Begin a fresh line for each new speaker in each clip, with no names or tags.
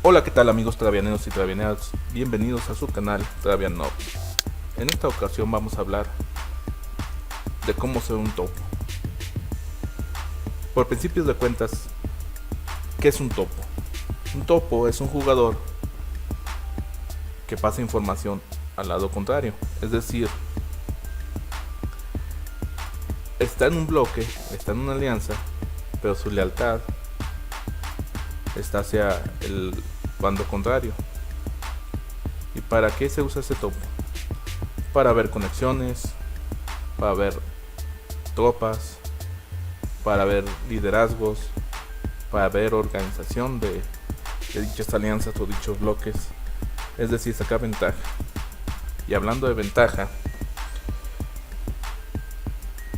Hola, ¿qué tal amigos travianeros y travianeras? Bienvenidos a su canal Travian Noob. En esta ocasión vamos a hablar de cómo ser un topo. Por principios de cuentas, ¿qué es un topo? Un topo es un jugador que pasa información al lado contrario. Es decir, está en un bloque, está en una alianza, pero su lealtad está hacia el bando contrario. ¿Y para qué se usa ese topo? Para ver conexiones, para ver tropas, para ver liderazgos, para ver organización de dichas alianzas o dichos bloques, es decir, sacar ventaja. Y hablando de ventaja,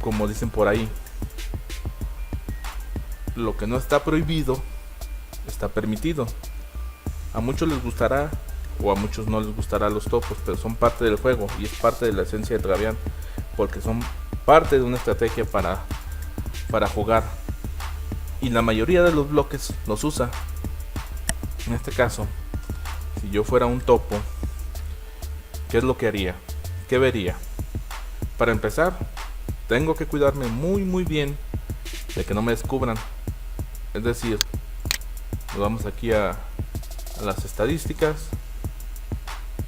como dicen por ahí, lo que no está prohibido está permitido. A muchos les gustará o a muchos no les gustará los topos, pero son parte del juego y es parte de la esencia de Travian, porque son parte de una estrategia para jugar, y la mayoría de los bloques los usa. En este caso, si yo fuera un topo, ¿qué es lo que haría? ¿Qué vería? Para empezar, tengo que cuidarme muy bien de que no me descubran. Es decir, nos vamos aquí a las estadísticas,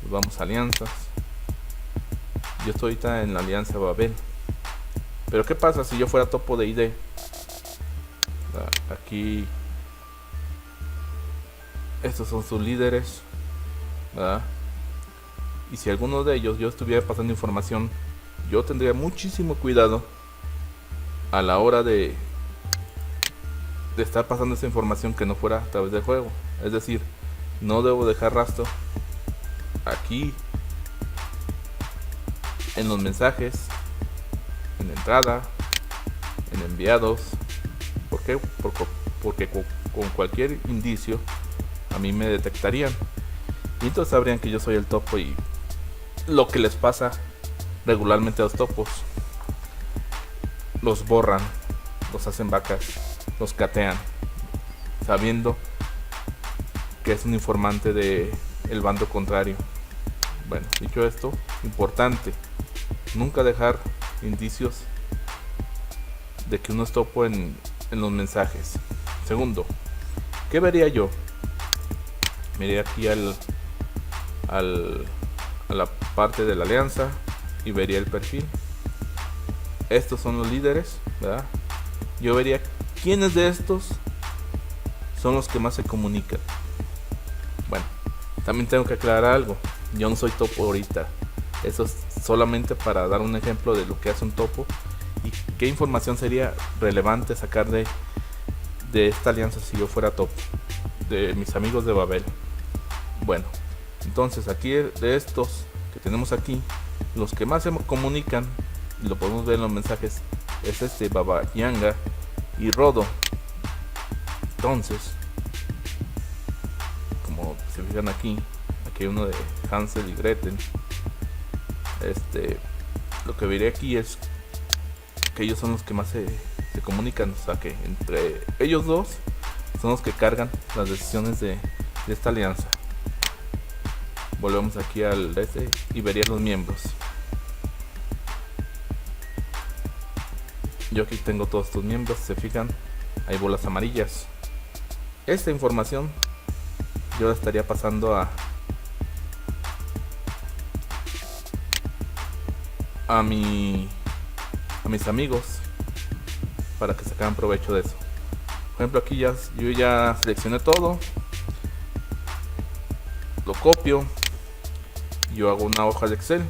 nos vamos a alianzas. Yo estoy ahorita en la alianza Babel. Pero ¿qué pasa si yo fuera topo de ID? Aquí estos son sus líderes, ¿verdad? Y si alguno de ellos yo estuviera pasando información, yo tendría muchísimo cuidado a la hora de estar pasando esa información que no fuera a través del juego. Es decir, no debo dejar rastro aquí en los mensajes, en entrada, en enviados. ¿Por qué? Porque con cualquier indicio a mí me detectarían y entonces sabrían que yo soy el topo. Y lo que les pasa regularmente a los topos, los borran, los hacen vacas, los catean, sabiendo que es un informante de el bando contrario. Bueno, dicho esto, importante, nunca dejar indicios de que uno es topo en los mensajes. Segundo, ¿qué vería yo? Me iría aquí a la parte de la alianza y vería el perfil. Estos son los líderes, ¿verdad? Yo vería quiénes de estos son los que más se comunican. Bueno, también tengo que aclarar algo. Yo no soy topo ahorita. Eso es solamente para dar un ejemplo de lo que hace un topo y qué información sería relevante sacar de esta alianza si yo fuera topo, de mis amigos de Babel. Bueno, entonces aquí de estos que tenemos aquí, los que más se comunican, y lo podemos ver en los mensajes, es Baba Yanga y Rodo. Entonces, como se fijan aquí hay uno de Hansel y Gretel. Lo que veré aquí es que ellos son los que más se comunican, o sea que entre ellos dos son los que cargan las decisiones de esta alianza. Volvemos aquí al y vería los miembros. Yo aquí tengo todos estos miembros, se fijan, hay bolas amarillas. Esta información yo la estaría pasando a mis amigos para que sacaran provecho de eso. Por ejemplo, aquí yo ya seleccioné todo, lo copio, yo hago una hoja de Excel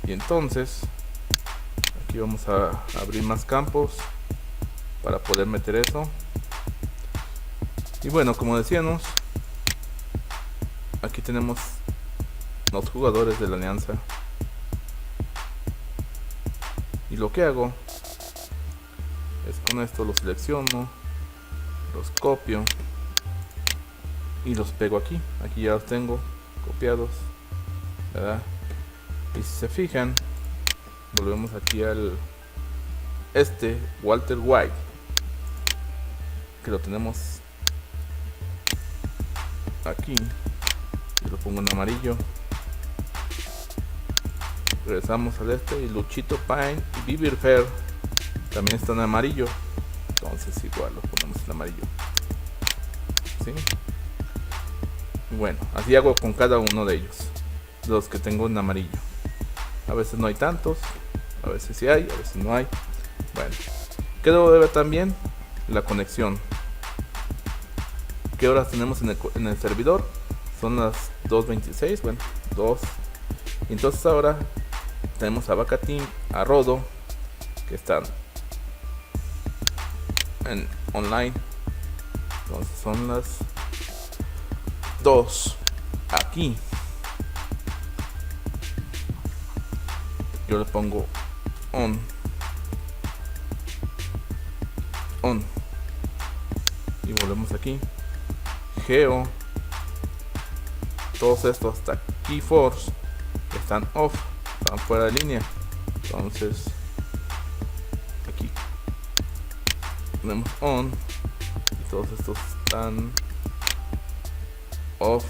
y entonces aquí vamos a abrir más campos para poder meter eso. Y bueno, como decíamos, aquí tenemos los jugadores de la alianza y lo que hago es con esto los selecciono, los copio y los pego aquí. Aquí ya los tengo copiados, ¿verdad? Y si se fijan, volvemos aquí al Walter White, que lo tenemos aquí y lo pongo en amarillo. Regresamos al este y Luchito Pine y Bieber Fair también están en amarillo, entonces igual lo ponemos en amarillo, ¿sí? Bueno, así hago con cada uno de ellos, los que tengo en amarillo. A veces no hay tantos, a veces sí hay, a veces no hay. Bueno, ¿qué debo de ver también? La conexión. ¿Qué horas tenemos en el servidor? Son las 2:26, bueno, 2. Entonces ahora tenemos a Vacateam, a Rodo, que están en online. Entonces son las 2. Aquí yo le pongo on y volvemos aquí. Geo, todos estos hasta Keyforce están off, están fuera de línea. Entonces aquí ponemos on y todos estos están off.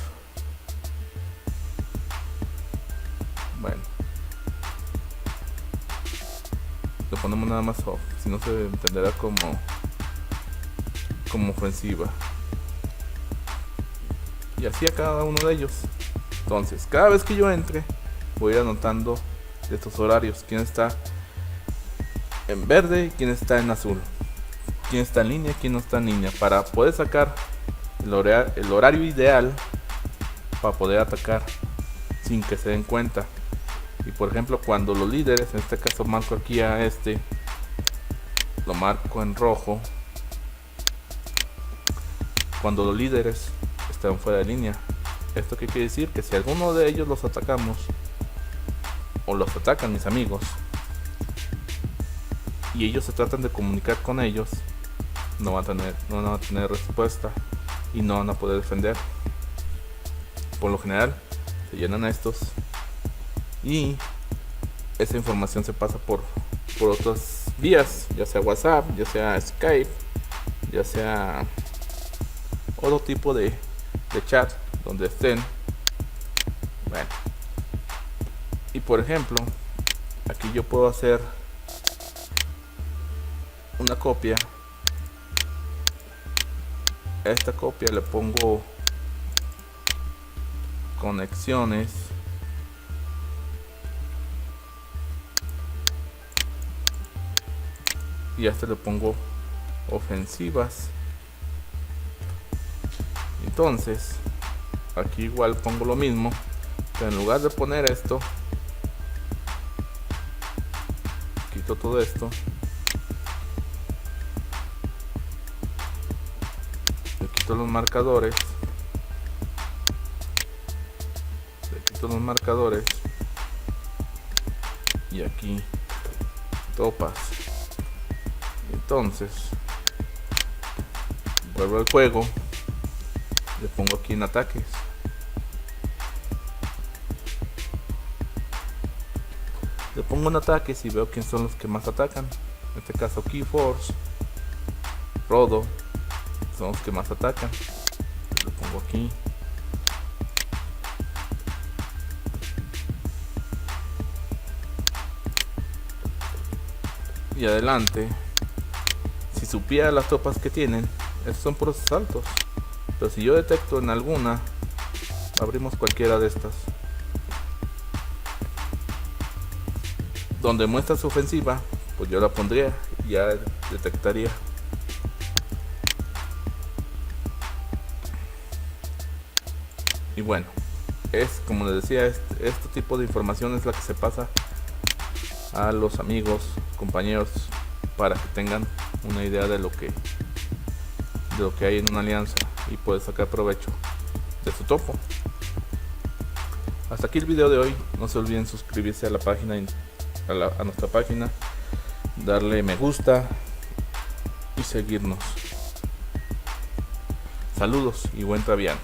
Bueno, lo ponemos nada más off, si no se entenderá como ofensiva. Y así a cada uno de ellos. Entonces cada vez que yo entre voy a ir anotando de estos horarios, quién está en verde y quién está en azul, quién está en línea y quién no está en línea, para poder sacar el horario ideal para poder atacar sin que se den cuenta. Y por ejemplo, cuando los líderes, en este caso marco aquí a este, lo marco en rojo, cuando los líderes están fuera de línea. ¿Esto qué quiere decir? Que si alguno de ellos los atacamos o los atacan mis amigos y ellos se tratan de comunicar con ellos, no van a tener respuesta y no van a poder defender. Por lo general se llenan estos y esa información se pasa por otras vías, ya sea WhatsApp, ya sea Skype, ya sea otro tipo de chat donde estén. Bueno, y por ejemplo aquí yo puedo hacer una copia. A esta copia le pongo conexiones y a este le pongo ofensivas. Entonces aquí igual pongo lo mismo, pero en lugar de poner esto, quito todo esto, le quito los marcadores, y aquí topas. Entonces vuelvo al juego, le pongo aquí en ataques, le pongo en ataques y veo quién son los que más atacan. En este caso Keyforce, Rodo son los que más atacan. Lo pongo aquí. Y adelante, si supiera las tropas que tienen, estos son puros asaltos. Pero si yo detecto en alguna, abrimos cualquiera de estas donde muestra su ofensiva, pues yo la pondría y ya detectaría. Y bueno, es como les decía, este tipo de información es la que se pasa a los amigos, compañeros, para que tengan una idea de lo que hay en una alianza y puede sacar provecho de su topo. Hasta aquí el video de hoy. No se olviden suscribirse a la página, a nuestra página, darle me gusta y seguirnos. Saludos y buen travián.